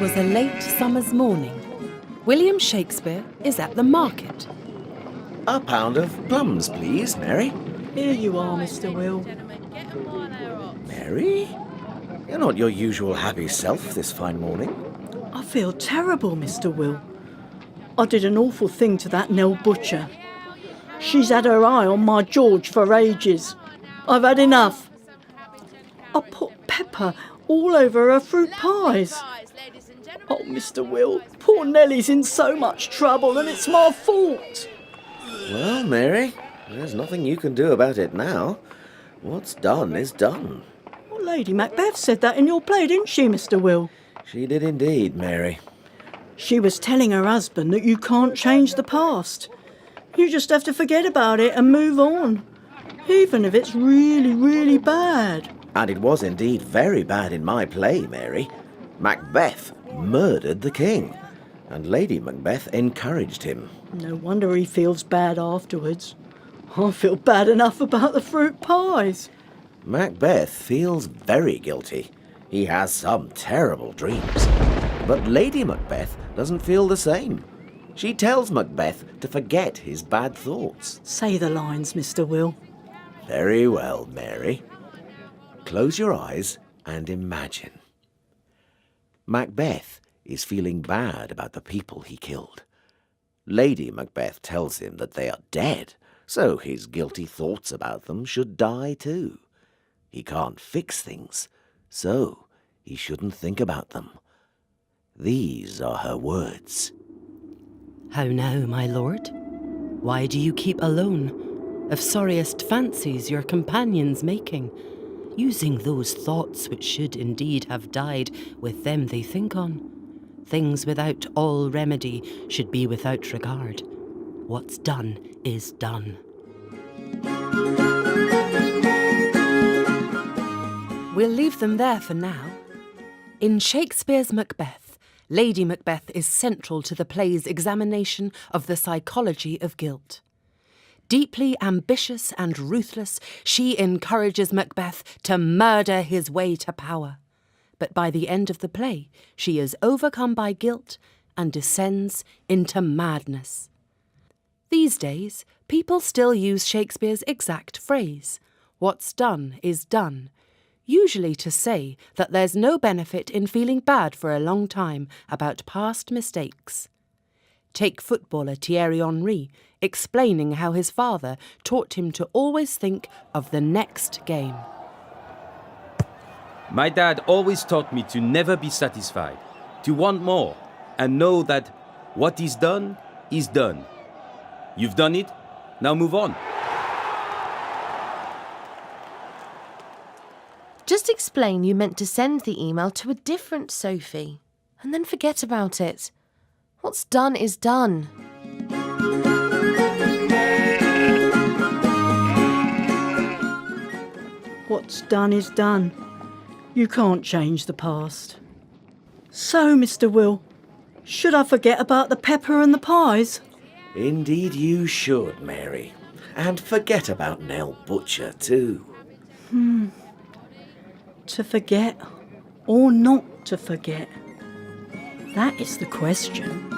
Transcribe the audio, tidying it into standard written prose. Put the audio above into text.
was a late summer's morning. William Shakespeare is at the market. A pound of plums, please, Mary. Here you are, Mr. Will. Mary? You're not your usual happy self this fine morning. I feel terrible, Mr. Will. I did an awful thing to that Nell Butcher. She's had her eye on my George for ages. I've had enough. I put pepper all over her fruit pies. Oh, Mr. Will, poor Nellie's in so much trouble and it's my fault. Well, Mary, there's nothing you can do about it now. What's done is done. Well, Lady Macbeth said that in your play, didn't she, Mr. Will? She did indeed, Mary. She was telling her husband that you can't change the past. You just have to forget about it and move on, even if it's really, really bad. And it was indeed very bad in my play, Mary. Macbeth murdered the king, and Lady Macbeth encouraged him. No wonder he feels bad afterwards. I feel bad enough about the fruit pies. Macbeth feels very guilty. He has some terrible dreams. But Lady Macbeth doesn't feel the same. She tells Macbeth to forget his bad thoughts. Say the lines, Mr. Will. Very well, Mary. Close your eyes and imagine. Macbeth is feeling bad about the people he killed. Lady Macbeth tells him that they are dead, so his guilty thoughts about them should die too. He can't fix things, so he shouldn't think about them. These are her words. How now, my lord? Why do you keep alone? Of sorriest fancies your companions making, using those thoughts which should indeed have died with them they think on. Things without all remedy should be without regard. What's done is done. We'll leave them there for now. In Shakespeare's Macbeth, Lady Macbeth is central to the play's examination of the psychology of guilt. Deeply ambitious and ruthless, she encourages Macbeth to murder his way to power. But by the end of the play, she is overcome by guilt and descends into madness. These days, people still use Shakespeare's exact phrase, "What's done is done," usually to say that there's no benefit in feeling bad for a long time about past mistakes. Take footballer Thierry Henry explaining how his father taught him to always think of the next game. My dad always taught me to never be satisfied, to want more, and know that what is done is done. You've done it, now move on. Just explain you meant to send the email to a different Sophie, and then forget about it. What's done is done. What's done is done. You can't change the past. So, Mr. Will, should I forget about the pepper and the pies? Indeed you should, Mary. And forget about Nell Butcher too. To forget or not to forget? That is the question.